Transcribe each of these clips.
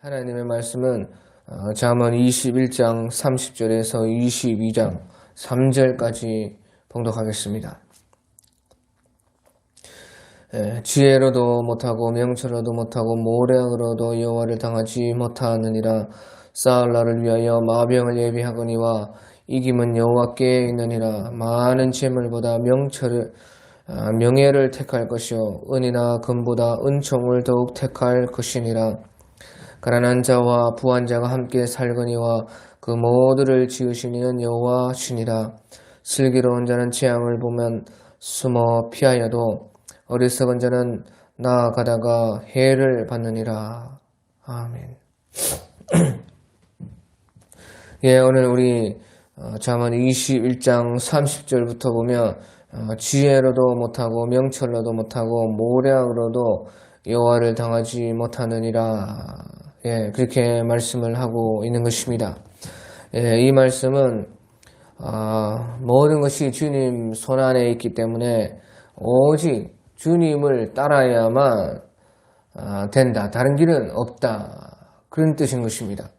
하나님의 말씀은 잠언 21장 30절에서 22장 3절까지 봉독하겠습니다. 지혜로도 못하고 명철로도 못하고 모략으로도 여호와를 당하지 못하느니라. 싸울 날을 위하여 마병을 예비하거니와 이김은 여호와께 있느니라. 많은 재물보다 명예를 택할 것이요 은이나 금보다 은총을 더욱 택할 것이니라. 가난한 자와 부한 자가 함께 살거니와 그 모두를 지으신 이는 여호와시니라. 슬기로운 자는 재앙을 보면 숨어 피하여도 어리석은 자는 나아가다가 해를 받느니라. 아멘. 오늘 우리 잠언 21장 30절부터 보면 지혜로도 못하고 명철로도 못하고 모략으로도 여호와를 당하지 못하느니라. 그렇게 말씀을 하고 있는 것입니다. 이 말씀은 모든 것이 주님 손안에 있기 때문에 오직 주님을 따라야만 된다. 다른 길은 없다. 그런 뜻인 것입니다.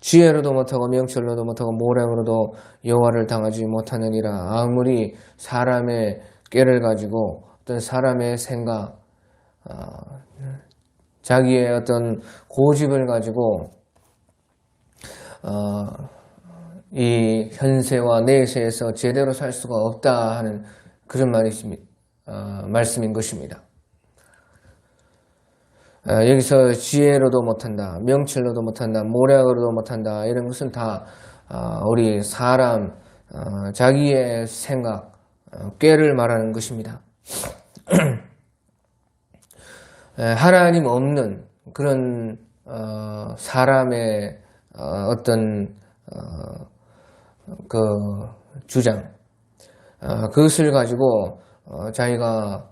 지혜로도 못하고 명철로도 못하고 모략으로도 여호와를 당하지 못하느니라. 아무리 사람의 꾀를 가지고 어떤 사람의 생각, 자기의 어떤 고집을 가지고 이 현세와 내세에서 제대로 살 수가 없다 하는 그런 말씀인 것입니다. 여기서 지혜로도 못한다, 명철로도 못한다, 모략으로도 못한다 이런 것은 다 우리 사람 자기의 생각, 꾀를 말하는 것입니다. 하나님 없는 그런 사람의 어떤 그 주장, 그것을 가지고 자기가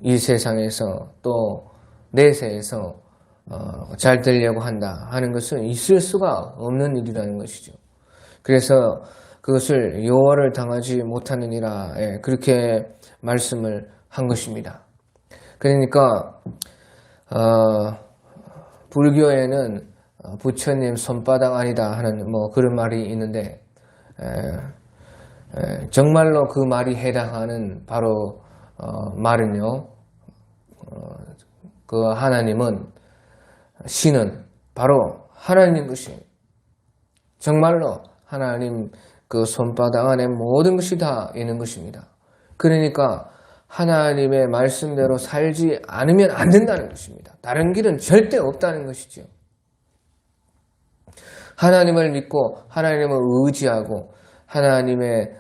이 세상에서 또 내세에서 잘 되려고 한다 하는 것은 있을 수가 없는 일이라는 것이죠. 그래서 그것을 여호와를 당하지 못하느니라, 그렇게 말씀을 한 것입니다. 그러니까 불교에는 부처님 손바닥 아니다 하는 그런 말이 있는데 정말로 그 말이 해당하는 바로 말은요, 그 하나님은 신은 바로 하나님인 것이 정말로 하나님 그 손바닥 안에 모든 것이 다 있는 것입니다. 그러니까 하나님의 말씀대로 살지 않으면 안 된다는 것입니다. 다른 길은 절대 없다는 것이죠. 하나님을 믿고 하나님을 의지하고 하나님의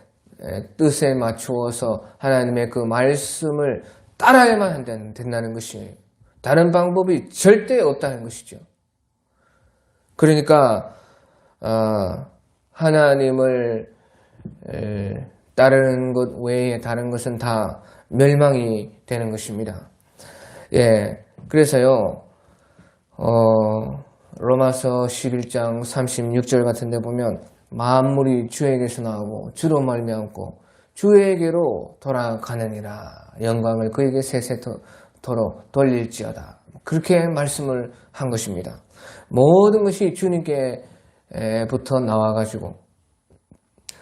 뜻에 맞추어서 하나님의 그 말씀을 따라야만 된다는 것이에요. 다른 방법이 절대 없다는 것이죠. 그러니까 하나님을 따르는 것 외에 다른 것은 다 멸망이 되는 것입니다. 그래서요, 로마서 11장 36절 같은 데 보면 만물이 주에게서 나오고 주로 말미암고 주에게로 돌아가느니라. 영광을 그에게 세세토록 돌릴지어다. 그렇게 말씀을 한 것입니다. 모든 것이 주님께부터 나와가지고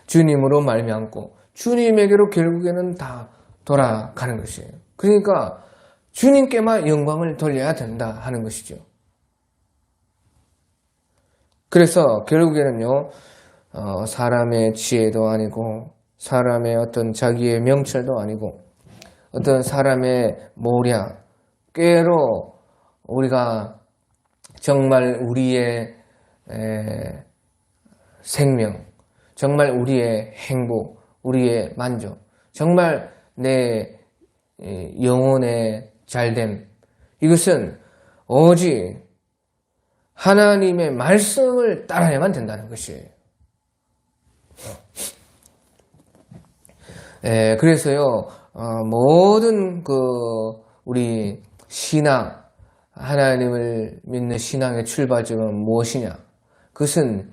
주님으로 말미암고 주님에게로 결국에는 다 돌아가는 것이에요. 그러니까 주님께만 영광을 돌려야 된다 하는 것이죠. 그래서 결국에는요, 사람의 지혜도 아니고 사람의 어떤 자기의 명철도 아니고 어떤 사람의 모략, 꾀로 우리가 정말 우리의 생명, 정말 우리의 행복, 우리의 만족, 정말 내 영혼의 잘됨, 이것은 오직 하나님의 말씀을 따라야만 된다는 것이에요. 그래서요, 모든 우리 신앙, 하나님을 믿는 신앙의 출발점은 무엇이냐? 그것은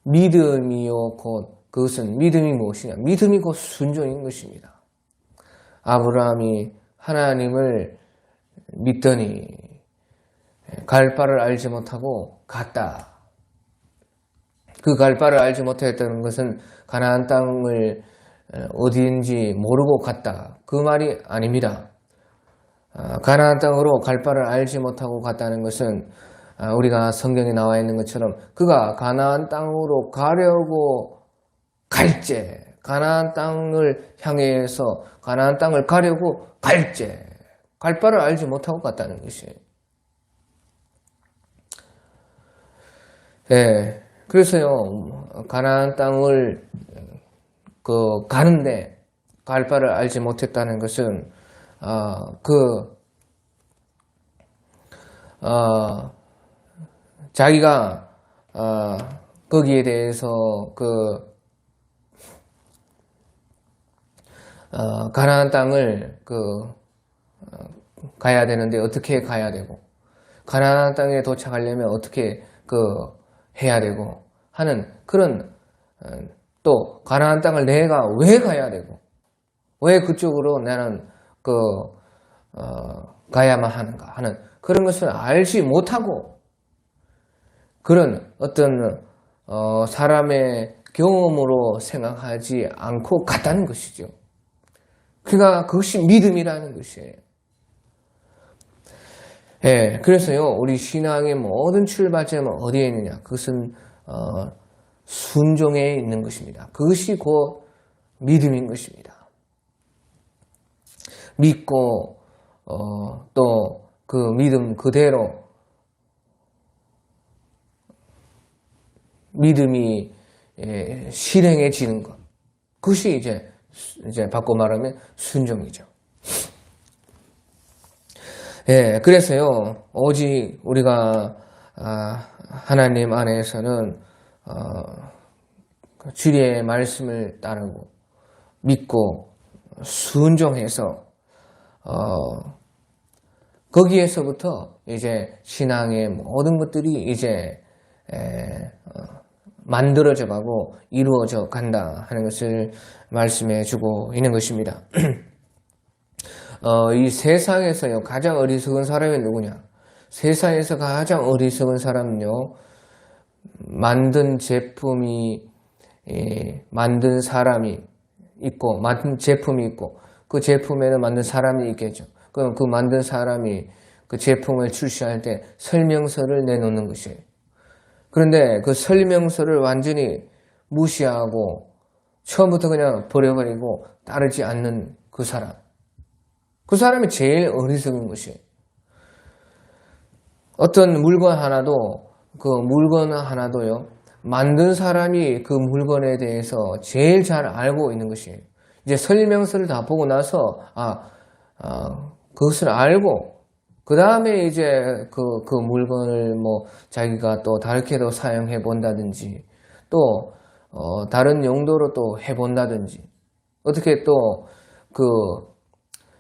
믿음이요, 그것은 믿음이 무엇이냐? 믿음이 곧 순종인 것입니다. 아브라함이 하나님을 믿더니 갈 바를 알지 못하고 갔다. 그 갈 바를 알지 못했다는 것은 가나안 땅을 어디인지 모르고 갔다. 그 말이 아닙니다. 가나안 땅으로 갈 바를 알지 못하고 갔다는 것은 우리가 성경에 나와 있는 것처럼 그가 가나안 땅으로 가려고 갈제, 가나안 땅을 향해서 가나안 땅을 가려고 갈제, 갈 바를 알지 못하고 갔다는 것이에요. 예, 그래서요, 가나안 땅을 가는데 갈 바를 알지 못했다는 것은 자기가 거기에 대해서 가나안 땅을 가야 되는데 어떻게 가야 되고 가나안 땅에 도착하려면 어떻게 해야 되고 하는 그런 또 가나안 땅을 내가 왜 가야 되고 왜 그쪽으로 나는 가야만 하는가 하는 그런 것을 알지 못하고 그런 어떤 사람의 경험으로 생각하지 않고 갔다는 것이죠. 그것이 믿음이라는 것이에요. 예, 그래서요, 우리 신앙의 모든 출발점은 어디에 있느냐? 그것은 순종에 있는 것입니다. 그것이 곧 믿음인 것입니다. 믿고 또 그 믿음 그대로 믿음이 실행해지는 것. 그것이 이제 바꿔 말하면 순종이죠. 예, 그래서요, 오직 우리가 하나님 안에서는 주의 말씀을 따르고 믿고 순종해서 거기에서부터 이제 신앙의 모든 것들이 이제 만들어져 가고 이루어져 간다 하는 것을 말씀해 주고 있는 것입니다. 이 세상에서요, 가장 어리석은 사람이 누구냐? 세상에서 가장 어리석은 사람은요, 만든 사람이 있고, 만든 제품이 있고, 그 제품에는 만든 사람이 있겠죠. 그럼 그 만든 사람이 그 제품을 출시할 때 설명서를 내놓는 것이에요. 그런데 그 설명서를 완전히 무시하고, 처음부터 그냥 버려버리고 따르지 않는 그 사람. 그 사람이 제일 어리석은 것이에요. 어떤 물건 하나도요, 만든 사람이 그 물건에 대해서 제일 잘 알고 있는 것이에요. 이제 설명서를 다 보고 나서, 그것을 알고, 그 다음에 이제 그 물건을 자기가 또 다르게도 사용해 본다든지, 또, 다른 용도로 또 해 본다든지, 어떻게 또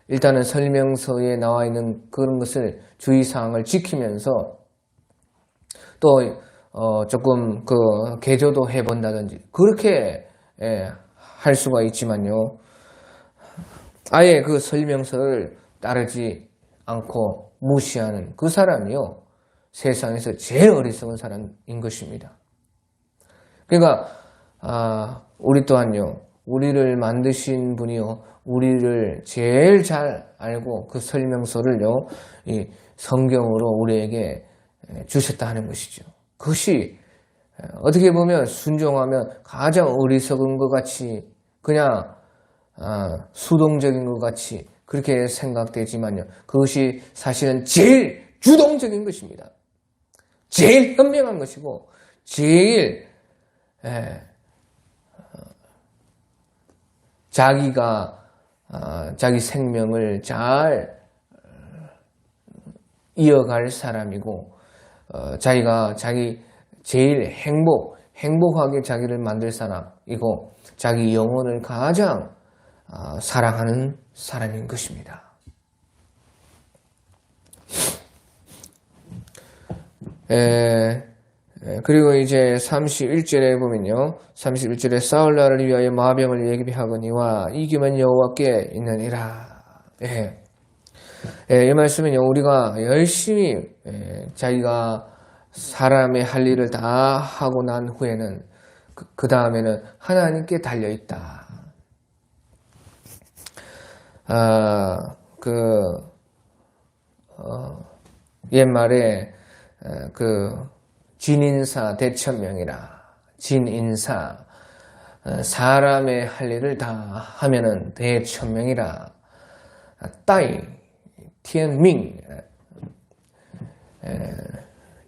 일단은 설명서에 나와 있는 그런 것을 주의사항을 지키면서 또 조금 개조도 해본다든지 그렇게 할 수가 있지만요. 아예 그 설명서를 따르지 않고 무시하는 그 사람이요. 세상에서 제일 어리석은 사람인 것입니다. 그러니까 우리 또한요. 우리를 만드신 분이요. 우리를 제일 잘 알고 그 설명서를요, 이 성경으로 우리에게 주셨다 하는 것이죠. 그것이 어떻게 보면 순종하면 가장 어리석은 것 같이 그냥 수동적인 것 같이 그렇게 생각되지만요. 그것이 사실은 제일 주동적인 것입니다. 제일 현명한 것이고 제일 자기가 자기 생명을 잘 이어갈 사람이고 자기가 자기 제일 행복하게 자기를 만들 사람이고 자기 영혼을 가장 사랑하는 사람인 것입니다. 그리고 이제 31절에 보면요. 31절에 사울 나를 위하여 마병을 예비하거니와 이기면 여호와께 있느니라. 예. 이 말씀은요, 우리가 열심히 자기가 사람의 할 일을 다 하고 난 후에는 그 다음에는 하나님께 달려있다. 옛말에 진인사 대천명이라. 진인사, 사람의 할 일을 다 하면은 대천명이라. 따이, 티엔밍,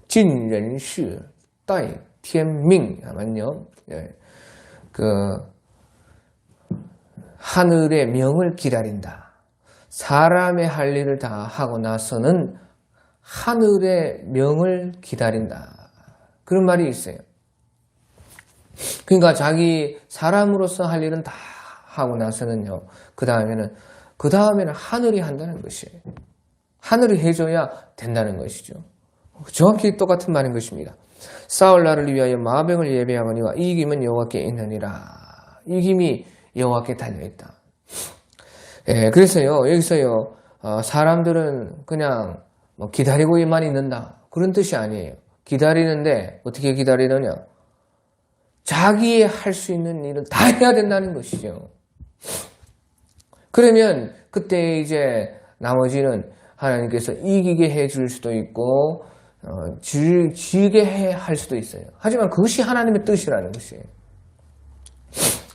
진연시, 따이, 티엔밍 하면요, 하늘의 명을 기다린다. 사람의 할 일을 다 하고 나서는 하늘의 명을 기다린다. 그런 말이 있어요. 그러니까 자기 사람으로서 할 일은 다 하고 나서는요, 그 다음에는 하늘이 한다는 것이에요. 하늘이 해줘야 된다는 것이죠. 정확히 똑같은 말인 것입니다. 싸울 날을 위하여 마병을 예배하거니와 이김은 여호와께 있느니라. 이김이 여호와께 달려있다. 그래서요, 여기서요, 사람들은 그냥 기다리고만 있는다. 그런 뜻이 아니에요. 기다리는데 어떻게 기다리느냐? 자기의 할 수 있는 일은 다 해야 된다는 것이죠. 그러면 그때 이제 나머지는 하나님께서 이기게 해줄 수도 있고 지게 할 수도 있어요. 하지만 그것이 하나님의 뜻이라는 것이에요.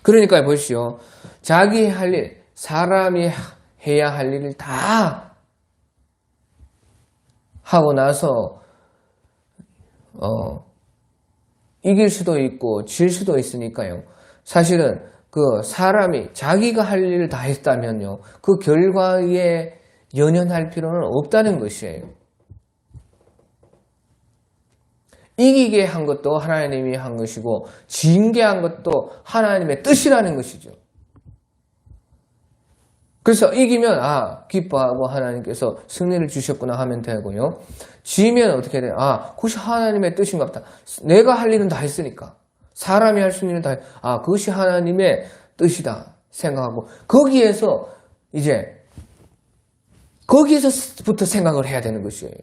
그러니까 보시오. 자기 할 일, 사람이 해야 할 일을 다 하고 나서 이길 수도 있고 질 수도 있으니까요. 사실은 그 사람이 자기가 할 일을 다 했다면요, 그 결과에 연연할 필요는 없다는 것이에요. 이기게 한 것도 하나님이 한 것이고 진게 한 것도 하나님의 뜻이라는 것이죠. 그래서 이기면 기뻐하고 하나님께서 승리를 주셨구나 하면 되고요. 지면 어떻게 돼요? 그것이 하나님의 뜻인가 보다. 내가 할 일은 다 했으니까. 사람이 할 수 있는 일은 다 그것이 하나님의 뜻이다 생각하고 거기에서부터 생각을 해야 되는 것이에요.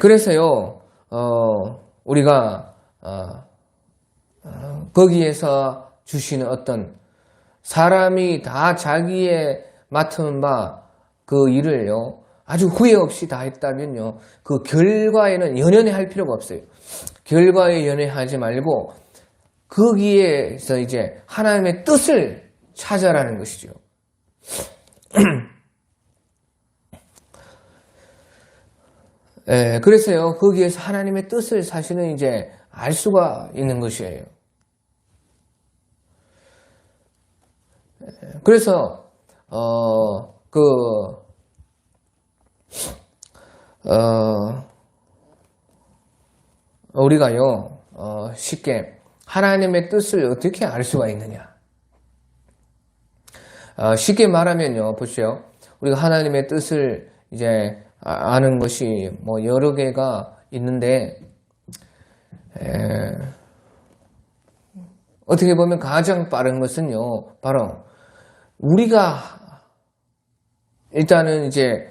그래서요, 우리가 거기에서 주시는 어떤 사람이 다 자기의 맡은 바 그 일을요, 아주 후회 없이 다 했다면요, 그 결과에는 연연해 필요가 없어요. 결과에 연연하지 말고 거기에서 이제 하나님의 뜻을 찾아라는 것이죠. 그래서요, 거기에서 하나님의 뜻을 사실은 이제 알 수가 있는 것이에요. 그래서 우리가요, 쉽게 하나님의 뜻을 어떻게 알 수가 있느냐? 쉽게 말하면요, 보세요. 우리가 하나님의 뜻을 이제 아는 것이 여러 개가 있는데, 어떻게 보면 가장 빠른 것은요, 바로 우리가 일단은 이제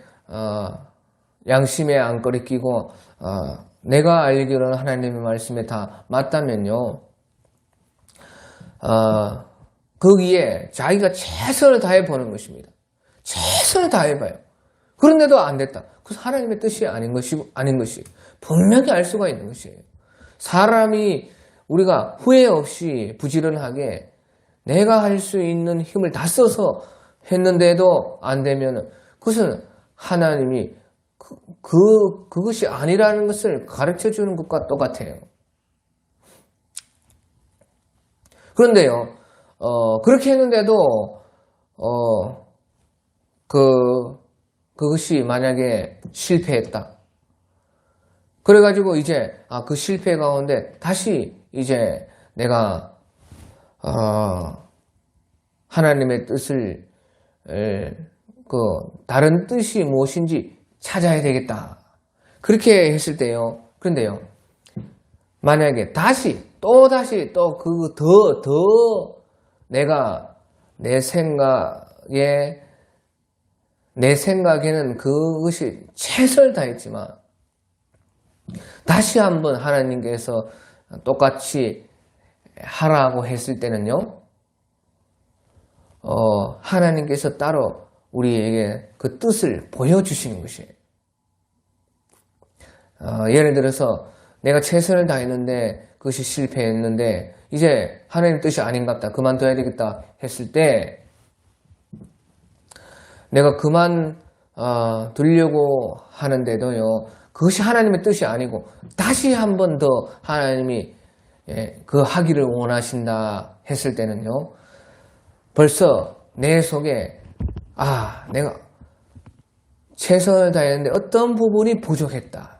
양심의 안거리 끼고 내가 알기로는 하나님의 말씀에 다 맞다면요, 거기에 자기가 최선을 다해 보는 것입니다. 최선을 다해봐요. 그런데도 안 됐다. 그래서 하나님의 뜻이 아닌 것이 분명히 알 수가 있는 것이에요. 사람이 우리가 후회 없이 부지런하게 내가 할 수 있는 힘을 다 써서 했는데도 안 되면 그것은 하나님이 그것이 아니라는 것을 가르쳐 주는 것과 똑같아요. 그런데요, 그렇게 했는데도 그것이 만약에 실패했다. 그래가지고 이제 그 실패 가운데 다시 이제 내가 하나님의 뜻을 다른 뜻이 무엇인지 찾아야 되겠다. 그렇게 했을 때요. 그런데요, 만약에 또다시 내가 내 생각에는 그것이 최선을 다했지만 다시 한번 하나님께서 똑같이 하라고 했을 때는요, 하나님께서 따로 우리에게 그 뜻을 보여주시는 것이에요. 예를 들어서 내가 최선을 다했는데 그것이 실패했는데 이제 하나님 뜻이 아닌갑다, 그만둬야 되겠다 했을 때 내가 그만두려고 하는데도요, 그것이 하나님의 뜻이 아니고 다시 한 번 더 하나님이 그 하기를 원하신다 했을 때는요, 벌써 내 속에 내가 최선을 다했는데 어떤 부분이 부족했다.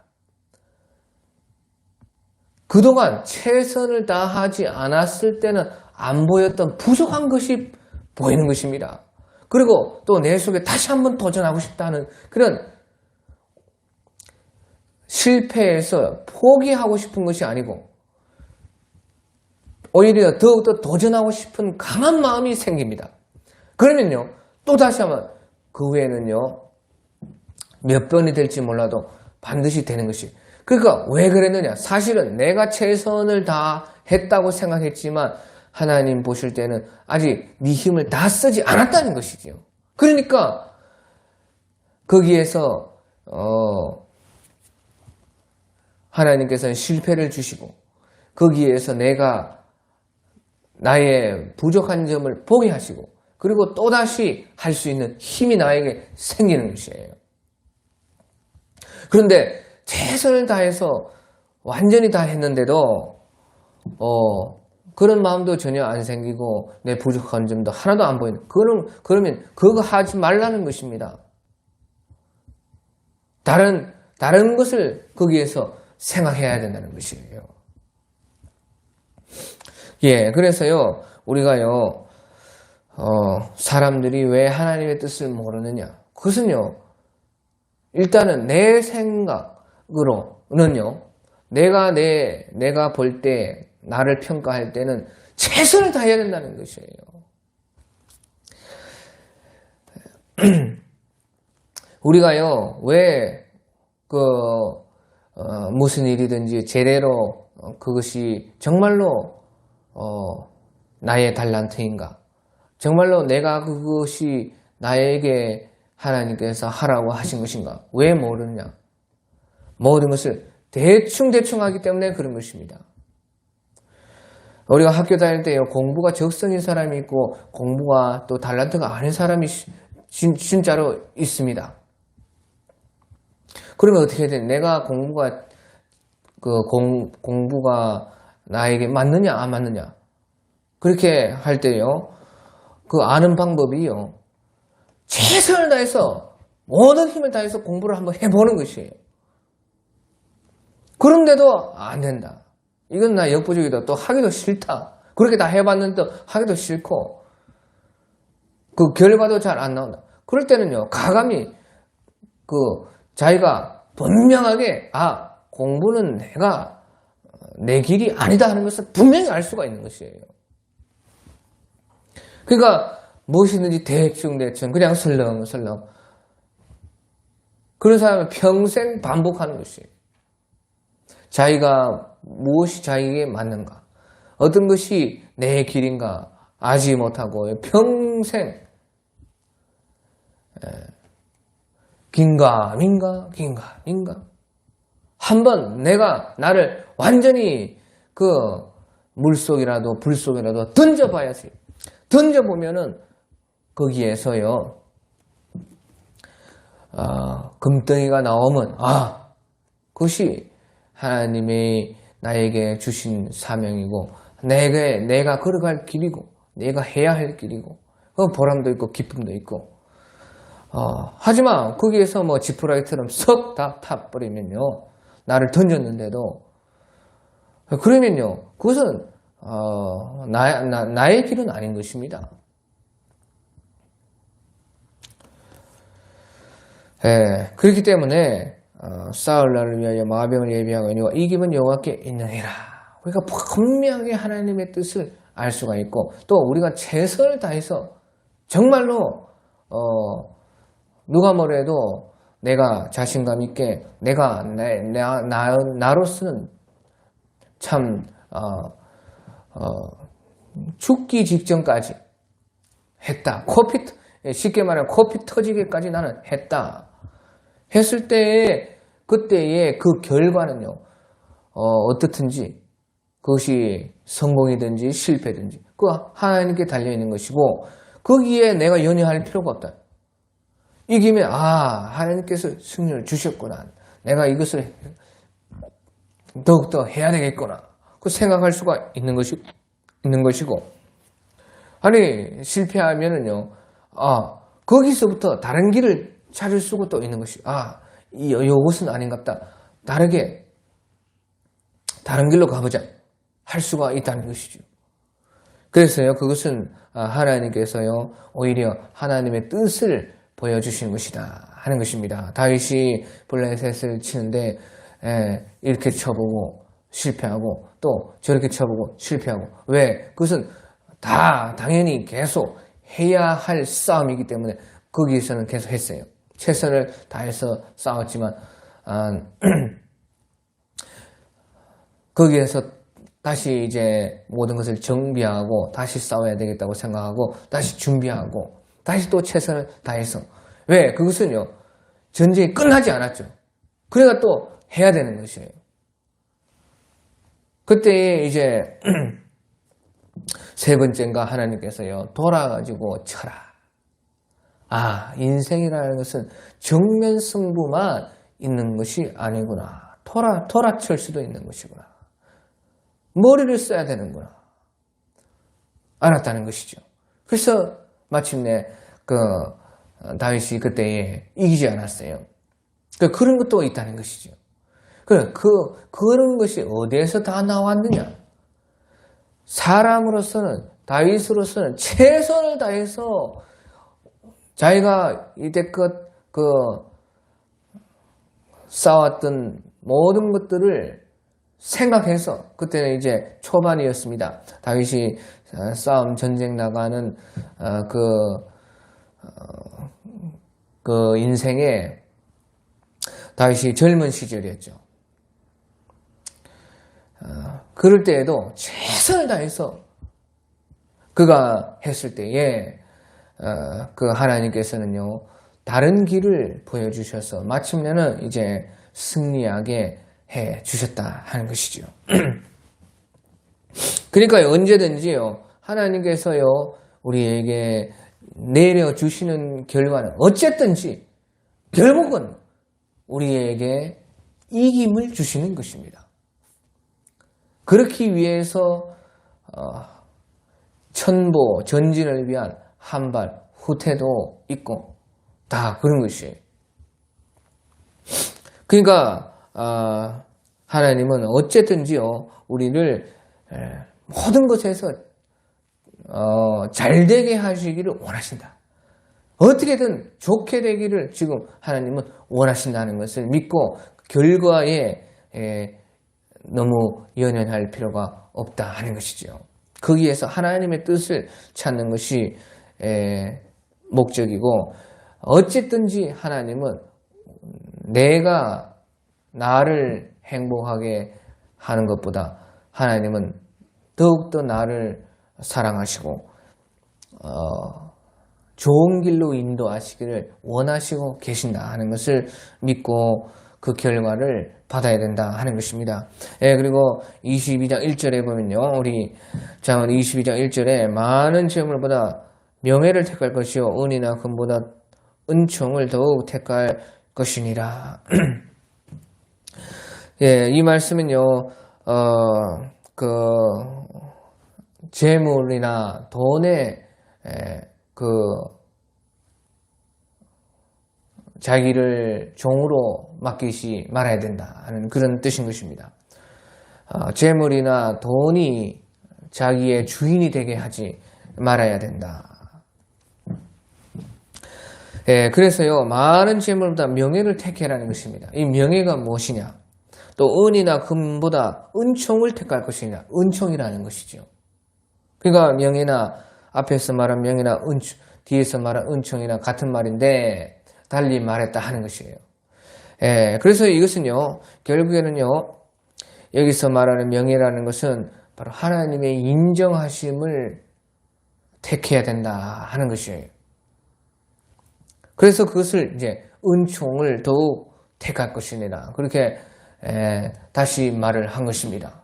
그동안 최선을 다하지 않았을 때는 안 보였던 부족한 것이 보이는 것입니다. 그리고 또 내 속에 다시 한번 도전하고 싶다는 그런 실패해서 포기하고 싶은 것이 아니고 오히려 더욱더 도전하고 싶은 강한 마음이 생깁니다. 그러면요, 또 다시 한번 그 후에는요, 몇 번이 될지 몰라도 반드시 되는 것이. 그러니까 왜 그랬느냐? 사실은 내가 최선을 다했다고 생각했지만 하나님 보실 때는 아직 네 힘을 다 쓰지 않았다는 것이죠. 그러니까 거기에서 하나님께서는 실패를 주시고 거기에서 내가 나의 부족한 점을 보게 하시고 그리고 또다시 할 수 있는 힘이 나에게 생기는 것이에요. 그런데 최선을 다해서 완전히 다 했는데도 그런 마음도 전혀 안 생기고 내 부족한 점도 하나도 안 보이는, 그러면 그거 하지 말라는 것입니다. 다른 것을 거기에서 생각해야 된다는 것이에요. 그래서요, 우리가요, 사람들이 왜 하나님의 뜻을 모르느냐? 그것은요, 일단은 내 생각으로는요, 내가 볼 때, 나를 평가할 때는 최선을 다해야 된다는 것이에요. 우리가요, 왜, 무슨 일이든지 제대로 그것이 정말로, 나의 달란트인가? 정말로 내가 그것이 나에게 하나님께서 하라고 하신 것인가? 왜 모르느냐? 모든 것을 대충 하기 때문에 그런 것입니다. 우리가 학교 다닐 때요, 공부가 적성인 사람이 있고 공부가 또 달란트가 아닌 사람이 진짜로 있습니다. 그러면 어떻게 해야 되냐? 내가 공부가 나에게 맞느냐 안 맞느냐? 그렇게 할 때요, 그 아는 방법이요, 최선을 다해서 모든 힘을 다해서 공부를 한번 해보는 것이에요. 그런데도 안 된다. 이건 나 역부족이다. 또 하기도 싫다. 그렇게 다 해봤는데 하기도 싫고 그 결과도 잘 안 나온다. 그럴 때는요, 가감히 자기가 분명하게 공부는 내 길이 아니다 하는 것을 분명히 알 수가 있는 것이에요. 그러니까 무엇이든지 대충 그냥 설렁설렁 그런 사람은 평생 반복하는 것이에요. 자기가 무엇이 자기에게 맞는가, 어떤 것이 내 길인가 알지 못하고 평생 긴가민가 한번 나를 완전히 그 물속이라도 불속이라도 던져봐야지. 던져보면은 거기에서요, 금덩이가 나오면 그것이 하나님이 나에게 주신 사명이고 내가 걸어갈 길이고 내가 해야 할 길이고 보람도 있고 기쁨도 있고 하지만 거기에서 뭐 지푸라기처럼 썩 다 타버리면요, 나를 던졌는데도 그러면요, 그것은 나의 길은 아닌 것입니다. 그렇기 때문에 싸울 날을 위하여 마병을 예비하거니와 이 기분 여호와께 있느니라. 우리가 분명하게 하나님의 뜻을 알 수가 있고 또 우리가 최선을 다해서 정말로 누가 뭐래도 내가 자신감 있게 내가 나로서는 참 죽기 직전까지 했다. 쉽게 말하면 코피 터지기까지 나는 했다. 했을 때에 그때의 그 결과는요. 어떻든지 그것이 성공이든지 실패든지 그 하나님께 달려있는 것이고 거기에 내가 연연할 필요가 없다. 이기면 하나님께서 승리를 주셨구나. 내가 이것을 더욱더 해야 되겠구나. 그 생각할 수가 있는 것이고 아니 실패하면은요. 거기서부터 다른 길을 찾을 수가 또 있는 것이 이것은 아닌갑다. 다른 길로 가보자 할 수가 있다는 것이죠. 그래서요 그것은 하나님께서요 오히려 하나님의 뜻을 보여주시는 것이다 하는 것입니다. 다윗이 블레셋을 치는데 이렇게 쳐보고 실패하고 또 저렇게 쳐보고 실패하고 왜? 그것은 다 당연히 계속 해야 할 싸움이기 때문에 거기에서는 계속 했어요. 최선을 다해서 싸웠지만 거기에서 다시 이제 모든 것을 정비하고 다시 싸워야 되겠다고 생각하고 다시 준비하고 다시 또 최선을 다해서 왜? 그것은요 전쟁이 끝나지 않았죠. 그러니까 또 해야 되는 것이에요. 그때 이제 세 번째인가 하나님께서요 돌아가지고 쳐라. 인생이라는 것은 정면 승부만 있는 것이 아니구나. 돌아칠 수도 있는 것이구나. 머리를 써야 되는구나. 알았다는 것이죠. 그래서 마침내 다윗이 그때에 이기지 않았어요. 그런 것도 있다는 것이죠. 그런 것이 어디에서 다 나왔느냐? 사람으로서는 다윗으로서는 최선을 다해서 자기가 이때껏 쌓았던 모든 것들을 생각해서 그때는 이제 초반이었습니다. 다윗이 싸움 전쟁 나가는 그 인생에 다윗이 젊은 시절이었죠. 그럴 때에도 최선을 다해서 그가 했을 때에 그 하나님께서는요 다른 길을 보여주셔서 마침내는 이제 승리하게 해 주셨다 하는 것이죠. 그러니까 언제든지요 하나님께서요 우리에게 내려주시는 결과는 어쨌든지 결국은 우리에게 이김을 주시는 것입니다. 그렇기 위해서 천보 전진을 위한 한발 후퇴도 있고 다 그런 것이에요. 그러니까 하나님은 어쨌든지요 우리를 모든 것에서 잘 되게 하시기를 원하신다. 어떻게든 좋게 되기를 지금 하나님은 원하신다는 것을 믿고 결과에 너무 연연할 필요가 없다 하는 것이죠. 거기에서 하나님의 뜻을 찾는 것이 목적이고 어쨌든지 하나님은 내가 나를 행복하게 하는 것보다 하나님은 더욱더 나를 사랑하시고 좋은 길로 인도하시기를 원하시고 계신다 하는 것을 믿고 그 결과를 받아야 된다 하는 것입니다. 그리고 22장 1절에 보면요. 우리 장은 22장 1절에 많은 재물보다 명예를 택할 것이요 은이나 금보다 은총을 더욱 택할 것이니라. 이 말씀은요. 재물이나 돈에 자기를 종으로 맡기지 말아야 된다 하는 그런 뜻인 것입니다. 재물이나 돈이 자기의 주인이 되게 하지 말아야 된다. 그래서요 많은 재물보다 명예를 택해라는 것입니다. 이 명예가 무엇이냐? 또 은이나 금보다 은총을 택할 것이냐? 은총이라는 것이죠. 그러니까 명예나 앞에서 말한 명예나 뒤에서 말한 은총이나 같은 말인데 달리 말했다 하는 것이에요. 그래서 이것은요, 결국에는요, 여기서 말하는 명예라는 것은 바로 하나님의 인정하심을 택해야 된다 하는 것이에요. 그래서 그것을 이제 은총을 더욱 택할 것이니라. 그렇게 다시 말을 한 것입니다.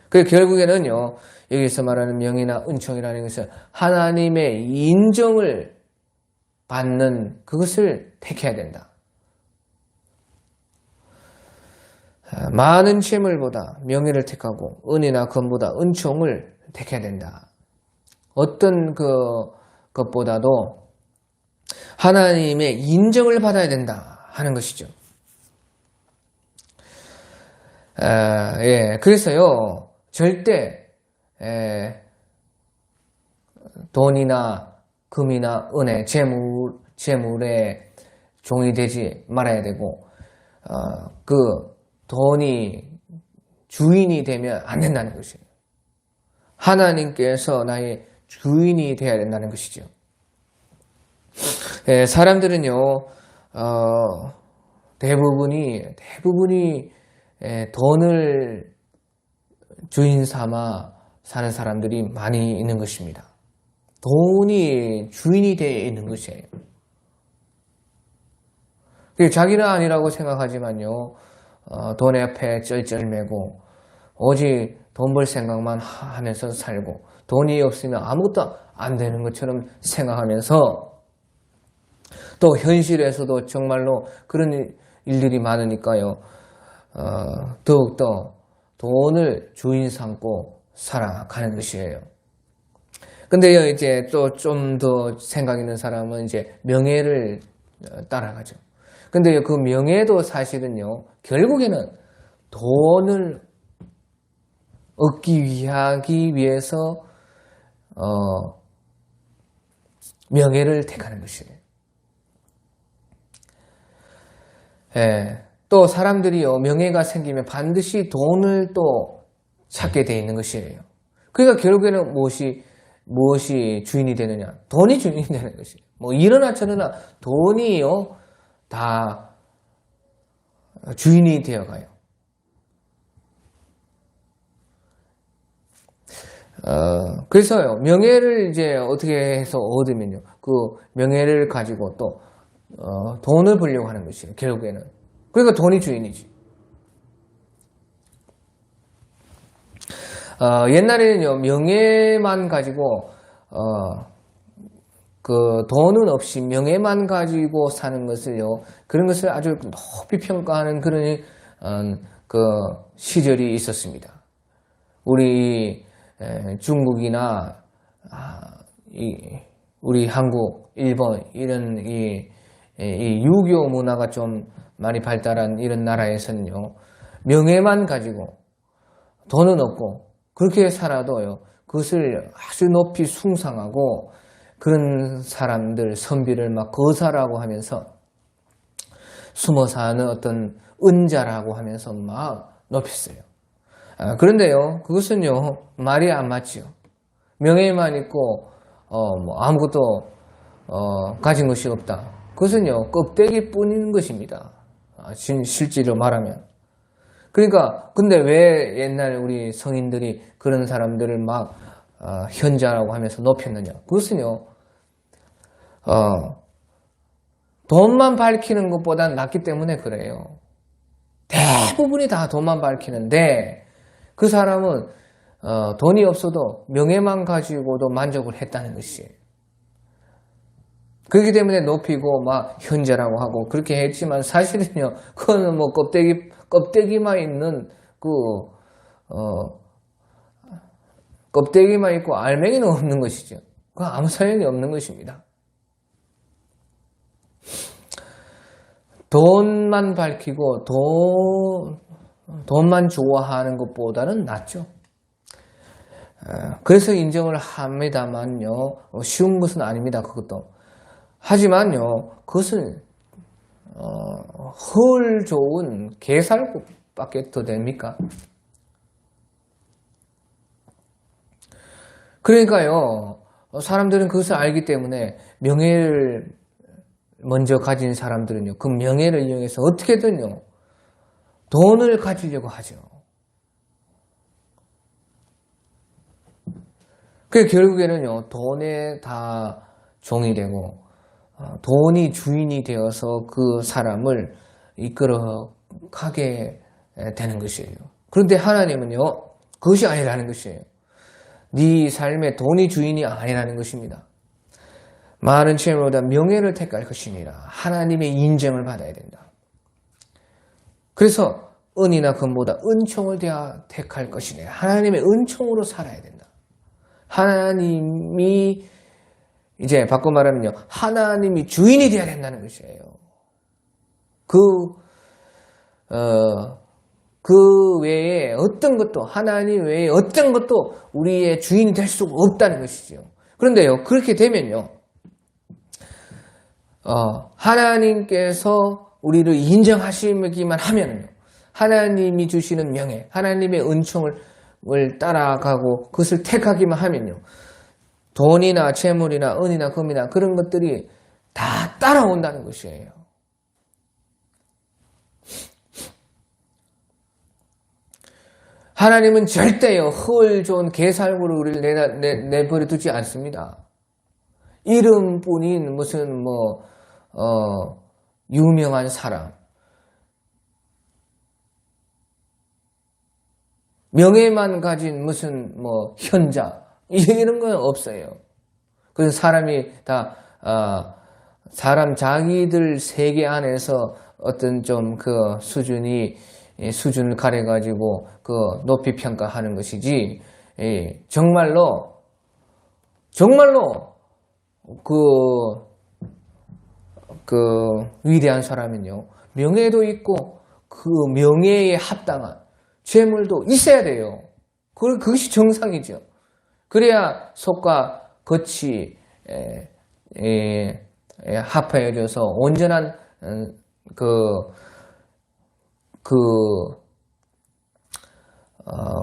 그 결국에는요, 여기서 말하는 명예나 은총이라는 것은 하나님의 인정을 받는 그것을 택해야 된다. 많은 재물보다 명예를 택하고 은이나 금보다 은총을 택해야 된다. 어떤 것보다도 하나님의 인정을 받아야 된다 하는 것이죠. 그래서요, 절대 돈이나 금이나 은혜, 재물에 종이 되지 말아야 되고, 그 돈이 주인이 되면 안 된다는 것이에요. 하나님께서 나의 주인이 되어야 된다는 것이죠. 사람들은요, 대부분이 돈을 주인 삼아 사는 사람들이 많이 있는 것입니다. 돈이 주인이 되어 있는 것이에요. 자기는 아니라고 생각하지만요, 돈 앞에 쩔쩔매고 오직 돈 벌 생각만 하면서 살고 돈이 없으면 아무것도 안 되는 것처럼 생각하면서 또 현실에서도 정말로 그런 일들이 많으니까요, 더욱더 돈을 주인 삼고 살아가는 것이에요. 근데요, 이제 또 좀 더 생각 있는 사람은 이제 명예를 따라가죠. 근데요, 그 명예도 사실은요, 결국에는 돈을 얻기 위해서, 명예를 택하는 것이에요. 또 사람들이요, 명예가 생기면 반드시 돈을 또 찾게 되어 있는 것이에요. 그러니까 결국에는 무엇이 주인이 되느냐? 돈이 주인이 되는 것이에요. 뭐 이러나 저러나 돈이요, 다 주인이 되어가요. 그래서요, 명예를 이제 어떻게 해서 얻으면요, 그 명예를 가지고 또 돈을 벌려고 하는 것이에요, 결국에는. 그러니까 돈이 주인이지. 옛날에는요, 명예만 가지고, 그 돈은 없이 명예만 가지고 사는 것을요, 그런 것을 아주 높이 평가하는 그런 그 시절이 있었습니다. 우리 중국이나 우리 한국, 일본 이런 이 유교 문화가 좀 많이 발달한 이런 나라에서는요, 명예만 가지고 돈은 없고 그렇게 살아도요, 그것을 아주 높이 숭상하고 그런 사람들 선비를 막 거사라고 하면서 숨어 사는 어떤 은자라고 하면서 막 높였어요. 그런데요, 그것은요, 말이 안 맞지요. 명예만 있고 뭐 아무것도 가진 것이 없다. 그것은요, 껍데기뿐인 것입니다. 실제로 말하면. 그러니까 근데 왜 옛날 우리 성인들이 그런 사람들을 막 현자라고 하면서 높였느냐? 그것은요, 돈만 밝히는 것보다는 낫기 때문에 그래요. 대부분이 다 돈만 밝히는데 그 사람은 돈이 없어도 명예만 가지고도 만족을 했다는 것이에요. 그렇기 때문에 높이고 막 현자라고 하고 그렇게 했지만 사실은요, 그거는 뭐 껍데기만 있는 껍데기만 있고 알맹이는 없는 것이죠. 그건 아무 소용이 없는 것입니다. 돈만 밝히고 돈만 좋아하는 것보다는 낫죠. 그래서 인정을 합니다만요, 쉬운 것은 아닙니다. 그것도. 하지만요, 그것은 헐 좋은 개살구밖에 더 됩니까? 그러니까요, 사람들은 그것을 알기 때문에 명예를 먼저 가진 사람들은요, 그 명예를 이용해서 어떻게든요, 돈을 가지려고 하죠. 그 결국에는요, 돈에 다 종이 되고, 돈이 주인이 되어서 그 사람을 이끌어 가게 되는 것이에요. 그런데 하나님은요, 그것이 아니라는 것이에요. 네 삶에 돈이 주인이 아니라는 것입니다. 많은 채무보다 명예를 택할 것이니라. 하나님의 인정을 받아야 된다. 그래서 은이나 금보다 은총을 택할 것이네. 하나님의 은총으로 살아야 된다. 하나님이 이제 바꿔 말하면요, 하나님이 주인이 되어야 된다는 것이에요. 그 외에 어떤 것도, 하나님 외에 어떤 것도 우리의 주인이 될 수가 없다는 것이죠. 그런데요, 그렇게 되면요, 하나님께서 우리를 인정하시기만 하면요, 하나님이 주시는 명예, 하나님의 은총을 따라가고 그것을 택하기만 하면요, 돈이나 재물이나 은이나 금이나 그런 것들이 다 따라온다는 것이에요. 하나님은 절대요, 헐 좋은 개살구를 우리를 내버려 두지 않습니다. 이름뿐인 무슨 유명한 사람, 명예만 가진 무슨 현자, 이런 건 없어요. 그래서 사람이 다 사람 자기들 세계 안에서 어떤 좀 그 수준을 가려가지고 그 높이 평가하는 것이지, 정말로 그 위대한 사람은요, 명예도 있고 그 명예에 합당한 재물도 있어야 돼요. 그것이 정상이죠. 그래야 속과 겉이 합해져서 온전한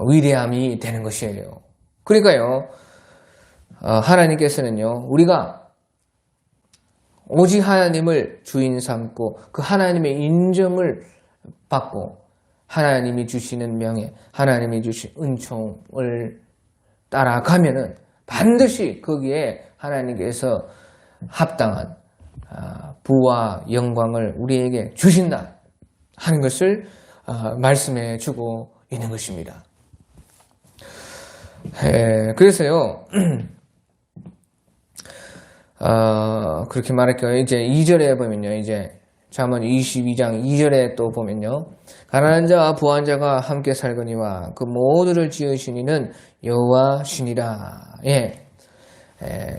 위대함이 되는 것이에요. 그러니까요, 하나님께서는요, 우리가 오직 하나님을 주인 삼고 그 하나님의 인정을 받고 하나님이 주시는 명예, 하나님이 주신 은총을 따라가면은 반드시 거기에 하나님께서 합당한 부와 영광을 우리에게 주신다 하는 것을 말씀해 주고 있는 것입니다. 그래서요, 그렇게 말할게요. 이제 2절에 보면요, 이제 잠언 22장 2절에 또 보면요, 가난한 자와 부한 자가 함께 살거니와 그 모두를 지으신 이는 여호와시니라.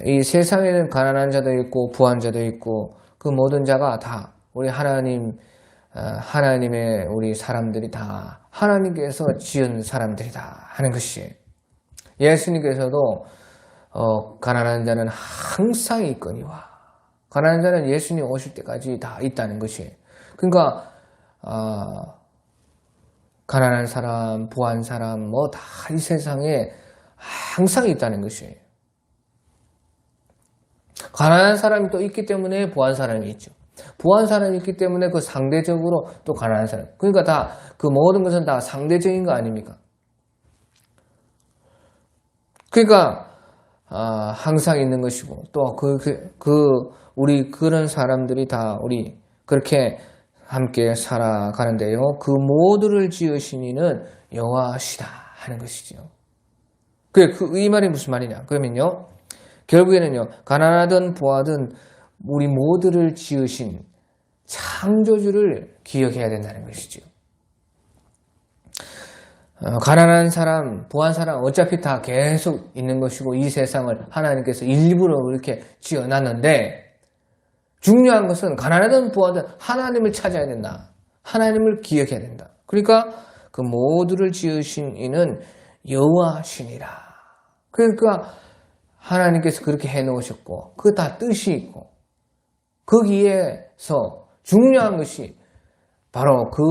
이 세상에는 가난한 자도 있고 부한 자도 있고 그 모든 자가 다 우리 하나님의 우리 사람들이 다 하나님께서 지은 사람들이다 하는 것이에요. 예수님께서도 가난한 자는 항상 있거니와, 가난한 자는 예수님 오실 때까지 다 있다는 것이에요. 그러니까 가난한 사람, 부한 사람 다 이 세상에 항상 있다는 것이에요. 가난한 사람이 또 있기 때문에 부한 사람이 있죠. 부한 사람이 있기 때문에 그 상대적으로 또 가난한 사람. 그러니까 다 그 모든 것은 다 상대적인 거 아닙니까? 그러니까 항상 있는 것이고, 또 우리 그런 사람들이 다 우리 그렇게 함께 살아가는데요, 그 모두를 지으신 이는 여호와시다 하는 것이죠. 이 말이 무슨 말이냐? 그러면요, 결국에는요, 가난하든 부하든 우리 모두를 지으신 창조주를 기억해야 된다는 것이죠. 가난한 사람, 부한 사람 어차피 다 계속 있는 것이고, 이 세상을 하나님께서 일부러 이렇게 지어놨는데, 중요한 것은 가난하든 부하든 하나님을 찾아야 된다. 하나님을 기억해야 된다. 그러니까 그 모두를 지으신 이는 여호와시니라. 그러니까 하나님께서 그렇게 해놓으셨고, 그 다 뜻이 있고, 거기에서 중요한 것이 바로 그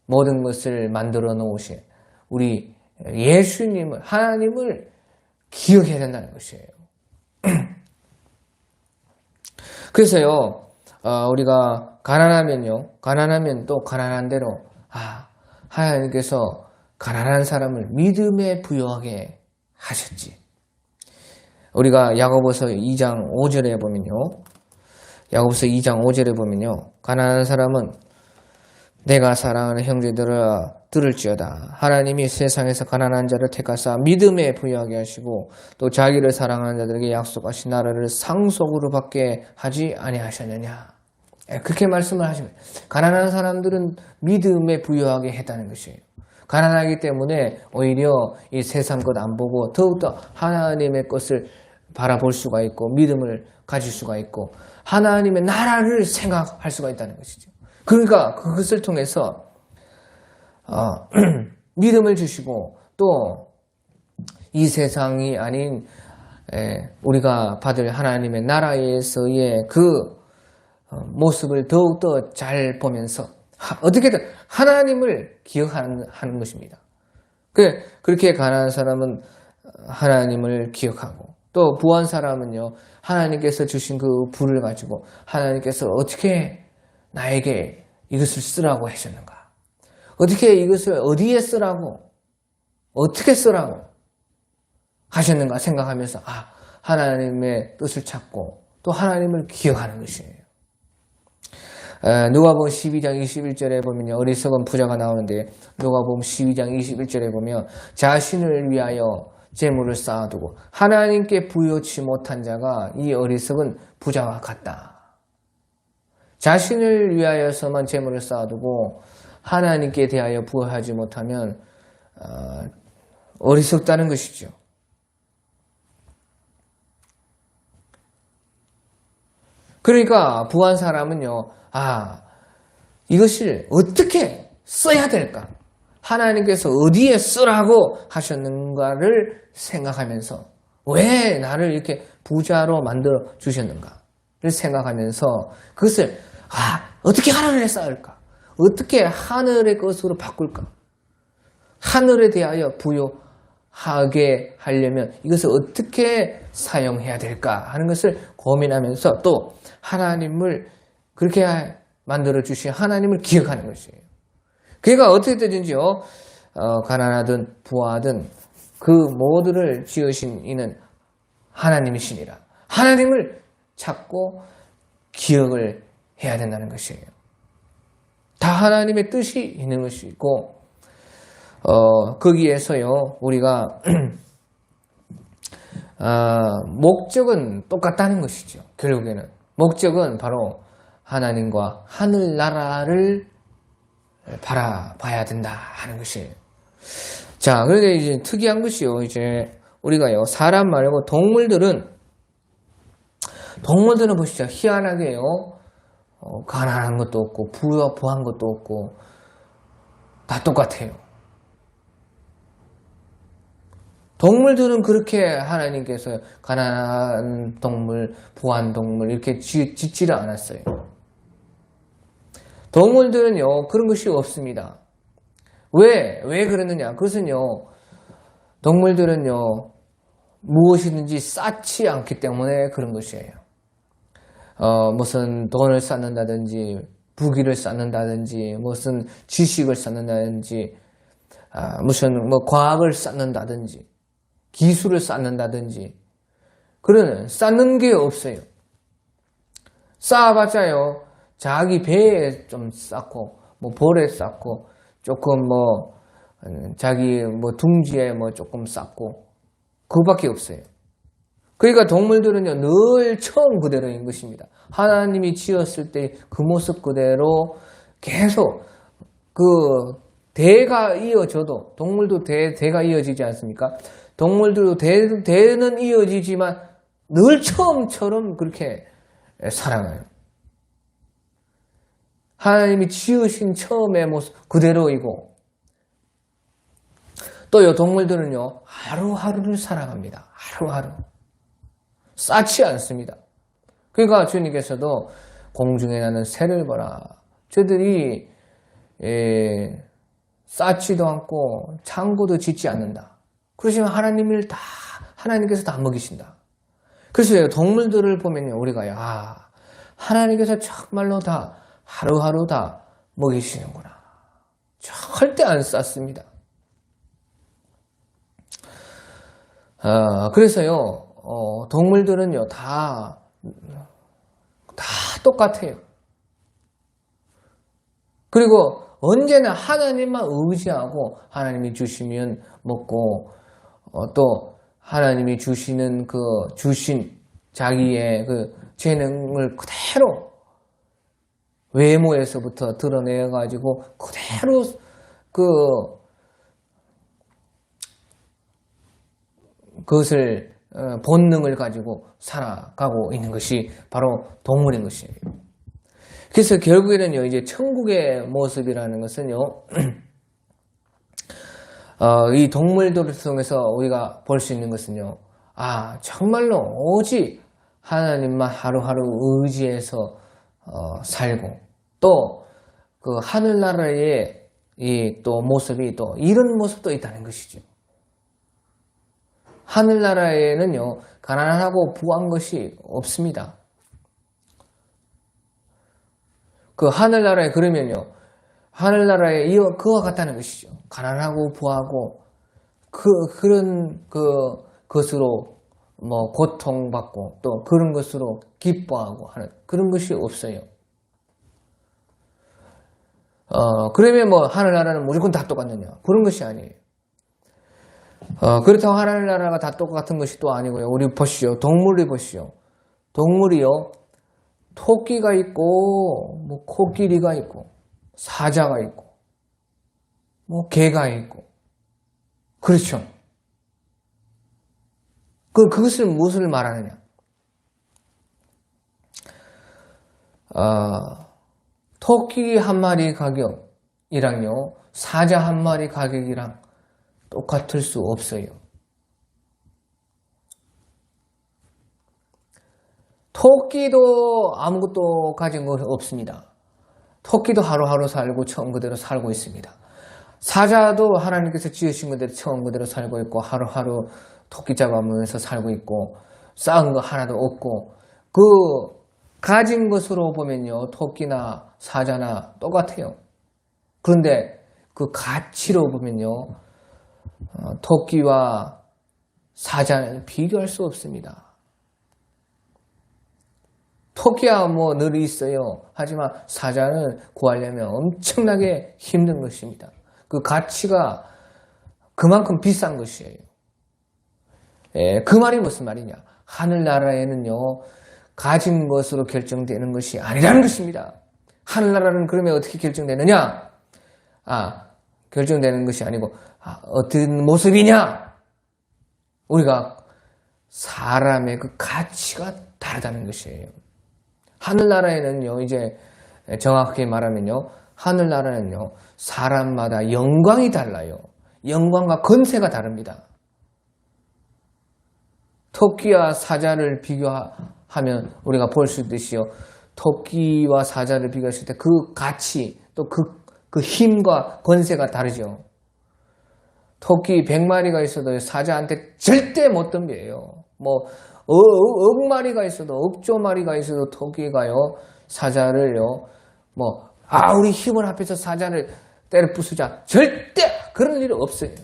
모든 것을 만들어 놓으신 우리 예수님을, 하나님을 기억해야 된다는 것이에요. 그래서요, 우리가 가난하면 또 가난한 대로, 하나님께서 가난한 사람을 믿음에 부여하게 하셨지. 우리가 야고보서 2장 5절에 보면요. 야고보서 2장 5절에 보면요. 가난한 사람은 내가 사랑하는 형제들아 들을지어다. 하나님이 세상에서 가난한 자를 택하사 믿음에 부여하게 하시고 또 자기를 사랑하는 자들에게 약속하신 나라를 상속으로 받게 하지 아니하셨느냐. 그렇게 말씀을 하시면 가난한 사람들은 믿음에 부여하게 했다는 것이에요. 가난하기 때문에 오히려 이 세상 것 안 보고 더욱더 하나님의 것을 바라볼 수가 있고 믿음을 가질 수가 있고 하나님의 나라를 생각할 수가 있다는 것이죠. 그러니까 그것을 통해서 믿음을 주시고 또 이 세상이 아닌 우리가 받을 하나님의 나라에서의 그 모습을 더욱더 잘 보면서 어떻게든 하나님을 기억하는 것입니다. 그렇게 가난한 사람은 하나님을 기억하고 또 부한 사람은요 하나님께서 주신 그 부를 가지고 하나님께서 어떻게 나에게 이것을 쓰라고 하셨는가, 어떻게 이것을 어디에 쓰라고 어떻게 쓰라고 하셨는가 생각하면서 하나님의 뜻을 찾고 또 하나님을 기억하는 것이에요. 누가복음 12장 21절에 보면 어리석은 부자가 나오는데 누가복음 12장 21절에 보면 자신을 위하여 재물을 쌓아두고 하나님께 부여치 못한 자가 이 어리석은 부자와 같다. 자신을 위하여서만 재물을 쌓아두고 하나님께 대하여 부여하지 못하면 어리석다는 것이죠. 그러니까 부한 사람은요, 이것을 어떻게 써야 될까? 하나님께서 어디에 쓰라고 하셨는가를 생각하면서 왜 나를 이렇게 부자로 만들어 주셨는가를 생각하면서 그것을 어떻게 하늘에 쌓을까? 어떻게 하늘의 것으로 바꿀까? 하늘에 대하여 부여하게 하려면 이것을 어떻게 사용해야 될까 하는 것을 고민하면서 또 하나님을 그렇게 만들어 주신 하나님을 기억하는 것이에요. 그러니까 어떻게 되든지요, 가난하든 부하든 그 모두를 지으신 이는 하나님이시니라. 하나님을 찾고 기억을 해야 된다는 것이에요. 다 하나님의 뜻이 있는 것이고 거기에서요 우리가 목적은 똑같다는 것이죠. 결국에는 목적은 바로 하나님과 하늘나라를 바라봐야 된다 하는 것이에요. 자, 그런데 이제 특이한 것이요, 이제 우리가요 사람 말고 동물들은 보시죠. 희한하게요 가난한 것도 없고 부한 것도 없고 다 똑같아요. 동물들은 그렇게 하나님께서 가난한 동물, 부한 동물 이렇게 짓지를 않았어요. 동물들은요 그런 것이 없습니다. 왜 그러느냐? 그것은요 동물들은요 무엇이든지 쌓지 않기 때문에 그런 것이에요. 무슨 돈을 쌓는다든지 부귀를 쌓는다든지 무슨 지식을 쌓는다든지 무슨 과학을 쌓는다든지 기술을 쌓는다든지 그러는 쌓는 게 없어요. 쌓아봤자요 자기 배에 좀 쌓고 볼에 쌓고 조금 자기 둥지에 조금 쌓고 그거밖에 없어요. 그러니까 동물들은요 늘 처음 그대로인 것입니다. 하나님이 지었을 때 그 모습 그대로 계속 그 대가 이어져도 동물도 대가 이어지지 않습니까? 동물들도 대는 이어지지만 늘 처음처럼 그렇게 살아가요. 하나님이 지으신 처음의 모습 그대로이고 또요 동물들은요 하루하루를 살아갑니다. 하루하루 쌓지 않습니다. 그러니까 주님께서도 공중에 나는 새를 보라. 저들이 쌓지도 않고 창고도 짓지 않는다. 그러시면 하나님께서 다 먹이신다. 그래서 동물들을 보면요 우리가 하나님께서 정말로 다 하루하루 다 먹이시는구나. 절대 안 쌌습니다. 그래서요, 동물들은요, 다 똑같아요. 그리고 언제나 하나님만 의지하고 하나님이 주시면 먹고, 또 하나님이 주시는 주신 자기의 재능을 그대로 외모에서부터 드러내가지고 그대로 그것을 본능을 가지고 살아가고 있는 것이 바로 동물인 것이에요. 그래서 결국에는요, 이제 천국의 모습이라는 것은요, 이 동물들을 통해서 우리가 볼 수 있는 것은요, 정말로 오직 하나님만 하루하루 의지해서 살고, 또 그 하늘나라의 또 모습이 또 이런 모습도 있다는 것이죠. 하늘나라에는요, 가난하고 부한 것이 없습니다. 하늘나라에 그러면요, 하늘나라에 그와 같다는 것이죠. 가난하고 부하고, 그런 것으로 고통받고, 또 그런 것으로 기뻐하고 하는 그런 것이 없어요. 그러면 하늘나라는 무조건 다 똑같느냐? 그런 것이 아니에요. 그렇다고 하늘나라가 다 똑같은 것이 또 아니고요. 우리 보시죠. 동물을 보시죠. 동물이요, 토끼가 있고, 코끼리가 있고, 사자가 있고, 개가 있고, 그렇죠. 그것을 무엇을 말하느냐? 토끼 한 마리 가격이랑요, 사자 한 마리 가격이랑 똑같을 수 없어요. 토끼도 아무것도 가진 것 없습니다. 토끼도 하루하루 살고 처음 그대로 살고 있습니다. 사자도 하나님께서 지으신 그대로 처음 그대로 살고 있고, 하루하루 토끼 잡아먹으면서 살고 있고, 쌓은 거 하나도 없고, 가진 것으로 보면요, 토끼나 사자나 똑같아요. 그런데 그 가치로 보면요, 토끼와 사자는 비교할 수 없습니다. 토끼야 늘 있어요. 하지만 사자는 구하려면 엄청나게 힘든 것입니다. 그 가치가 그만큼 비싼 것이에요. 그 말이 무슨 말이냐? 하늘나라에는요, 가진 것으로 결정되는 것이 아니라는 것입니다. 하늘나라는 그러면 어떻게 결정되느냐? 결정되는 것이 아니고, 어떤 모습이냐? 우리가 사람의 그 가치가 다르다는 것이에요. 하늘나라에는요, 이제 정확하게 말하면요, 하늘나라는요, 사람마다 영광이 달라요. 영광과 권세가 다릅니다. 토끼와 사자를 비교하면 우리가 볼 수 있듯이요, 토끼와 사자를 비교했을 때 그 가치, 또 그 힘과 권세가 다르죠. 토끼 100마리가 있어도 사자한테 절대 못 덤벼요. 억 마리가 있어도, 억조 마리가 있어도 토끼가요, 사자를요, 우리 힘을 합해서 사자를 때려 부수자. 절대 그런 일이 없어요.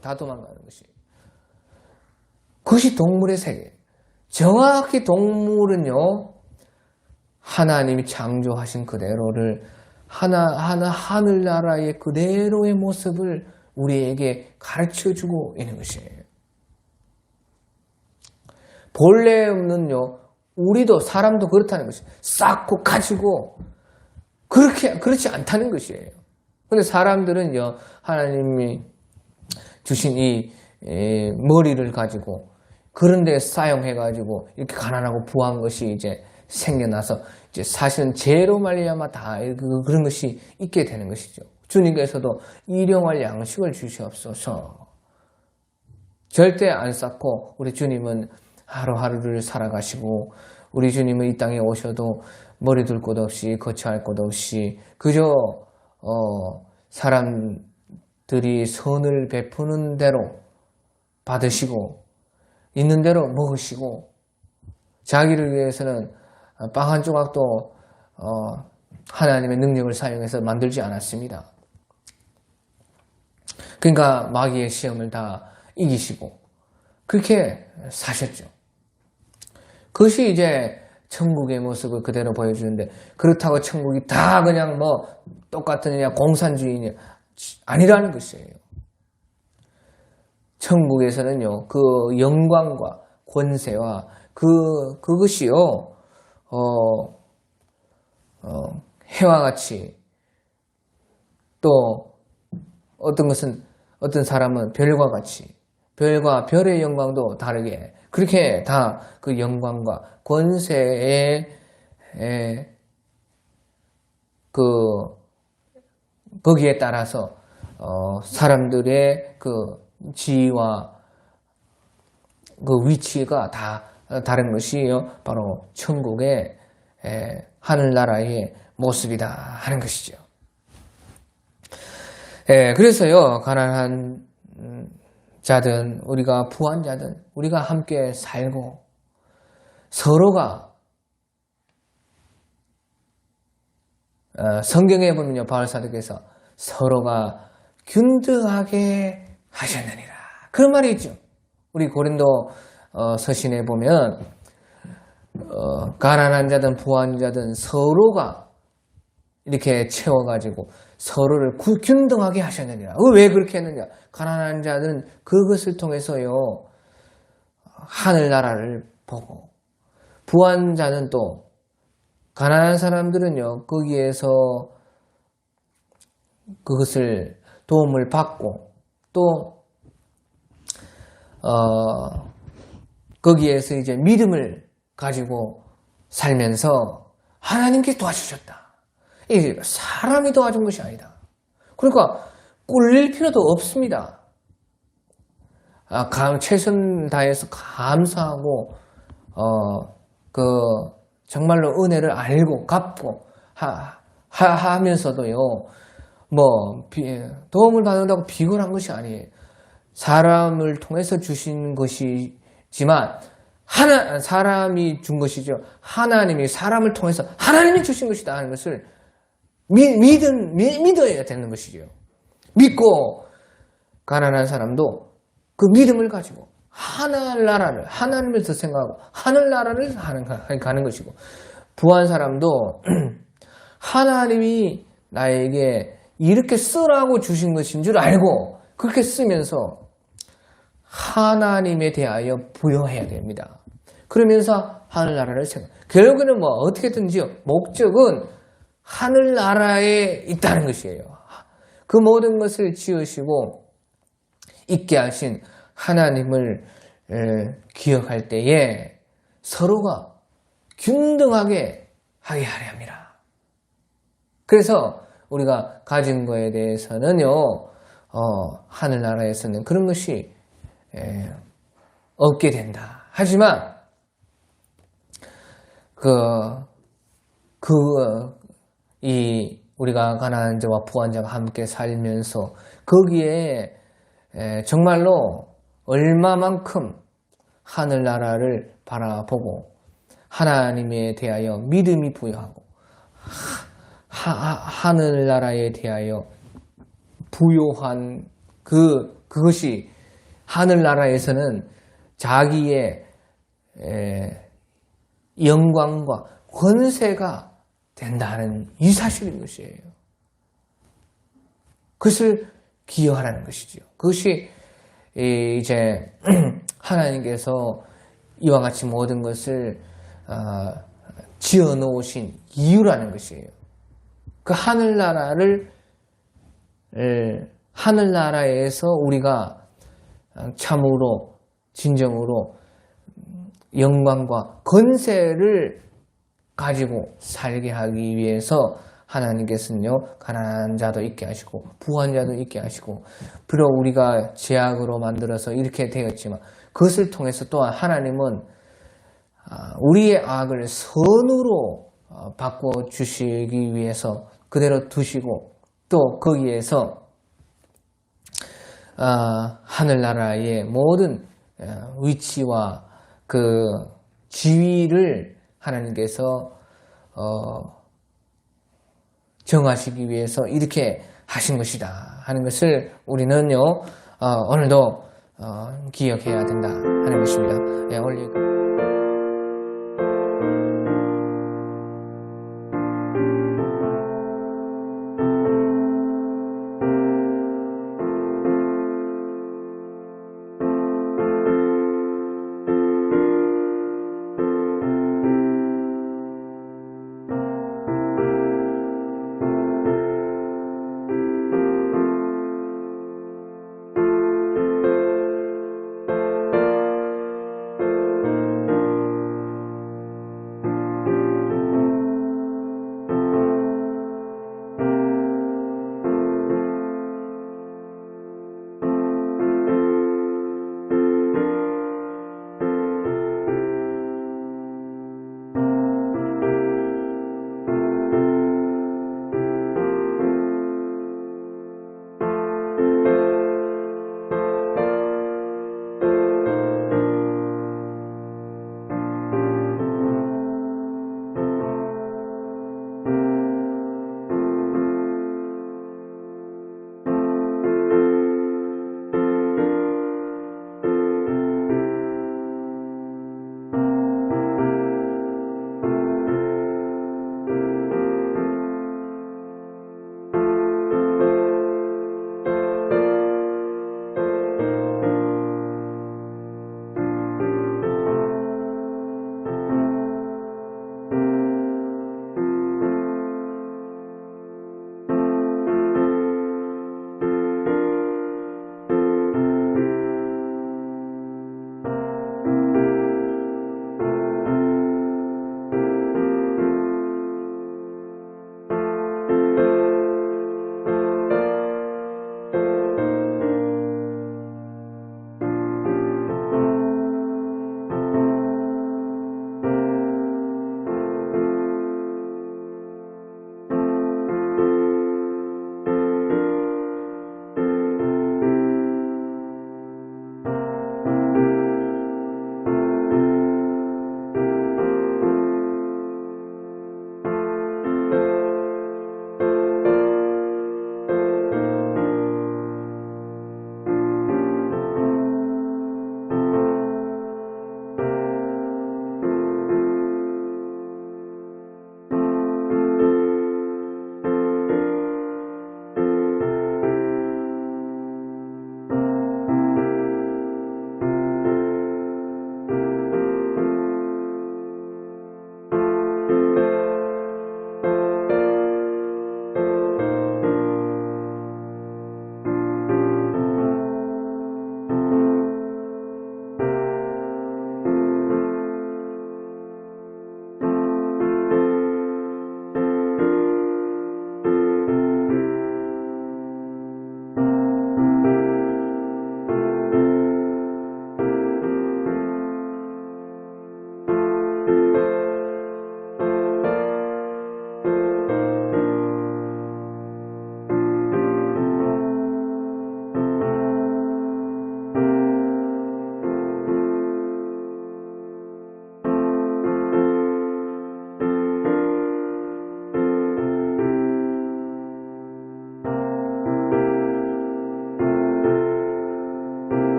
다 도망가는 것이. 그것이 동물의 세계. 정확히 동물은요, 하나님이 창조하신 그대로를 하늘나라의 그대로의 모습을 우리에게 가르쳐주고 있는 것이에요. 본래는요, 우리도 사람도 그렇다는 것이에요. 쌓고 가지고 그렇지 않다는 것이에요. 그런데 사람들은요, 하나님이 주신 이 머리를 가지고 그런 데 사용해가지고 이렇게 가난하고 부한 것이 이제 생겨나서 이제 사실은 죄로 말미암아 다 그런 것이 있게 되는 것이죠. 주님께서도 일용할 양식을 주시옵소서. 절대 안 쌓고 우리 주님은 하루하루를 살아가시고, 우리 주님은 이 땅에 오셔도 머리 둘 곳 없이, 거처할 곳 없이, 그저 사람들이 선을 베푸는 대로 받으시고, 있는 대로 먹으시고, 자기를 위해서는 빵 한 조각도 하나님의 능력을 사용해서 만들지 않았습니다. 그러니까 마귀의 시험을 다 이기시고 그렇게 사셨죠. 그것이 이제 천국의 모습을 그대로 보여주는데, 그렇다고 천국이 다 그냥 뭐 똑같으냐 공산주의냐 아니라는 것이에요. 천국에서는요, 그 영광과 권세와 그것이요, 해와 같이, 또 어떤 사람은 별과 같이, 별과 별의 영광도 다르게, 그렇게 다 그 영광과 권세에 거기에 따라서 사람들의 그 지위와 그 위치가 다 다른 것이요, 바로 천국의 하늘나라의 모습이다 하는 것이죠. 그래서요, 가난한 자든 우리가 부한 자든 우리가 함께 살고 서로가, 성경에 보면요, 바울사도께서 서로가 균등하게 하셨느니라 그런 말이 있죠. 우리 고린도 서신에 보면 가난한 자든 부한 자든 서로가 이렇게 채워가지고 서로를 균등하게 하셨느니라. 왜 그렇게 했느냐? 가난한 자들은 그것을 통해서요, 하늘나라를 보고, 부한 자는 또, 가난한 사람들은요, 거기에서 그것을 도움을 받고, 또 거기에서 이제 믿음을 가지고 살면서 하나님께 도와주셨다. 이 사람이 도와준 것이 아니다. 그러니까 꿀릴 필요도 없습니다. 최선 다해서 감사하고 정말로 은혜를 알고 갚고 하면서도요, 뭐 도움을 받는다고 비굴한 것이 아니에요. 사람을 통해서 주신 것이지만 사람이 준 것이죠. 하나님이 사람을 통해서 하나님이 주신 것이다 하는 것을 믿어야 되는 것이죠. 믿고 가난한 사람도 그 믿음을 가지고 하늘나라를, 하나님을 더 생각하고 하늘나라를 가는 것이고, 부한 사람도 하나님이 나에게 이렇게 쓰라고 주신 것인 줄 알고 그렇게 쓰면서 하나님에 대하여 부여해야 됩니다. 그러면서 하늘나라를 생각. 결국에는 뭐 어떻게든지요, 목적은 하늘나라에 있다는 것이에요. 그 모든 것을 지으시고 있게 하신 하나님을 기억할 때에 서로가 균등하게 하게 하려 합니다. 그래서 우리가 가진 거에 대해서는요, 하늘나라에서는 그런 것이 없게 된다. 하지만 우리가 가난한 자와 부한 자가 함께 살면서 거기에 정말로 얼마만큼 하늘나라를 바라보고 하나님에 대하여 믿음이 부여하고 하늘나라에 대하여 부여한 그것이 하늘나라에서는 자기의 영광과 권세가 된다는 이 사실인 것이에요. 그것을 기여하라는 것이죠. 그것이 이제 하나님께서 이와 같이 모든 것을 지어 놓으신 이유라는 것이에요. 그 하늘나라에서 우리가 참으로 진정으로 영광과 권세를 가지고 살게 하기 위해서 하나님께서는요, 가난한 자도 있게 하시고 부한 자도 있게 하시고, 비록 우리가 죄악으로 만들어서 이렇게 되었지만 그것을 통해서 또한 하나님은 우리의 악을 선으로 바꿔주시기 위해서 그대로 두시고, 또 거기에서 하늘나라의 모든 위치와 그 지위를 하나님께서 정하시기 위해서 이렇게 하신 것이다 하는 것을 우리는요 오늘도 기억해야 된다 하는 것입니다. 예, 오늘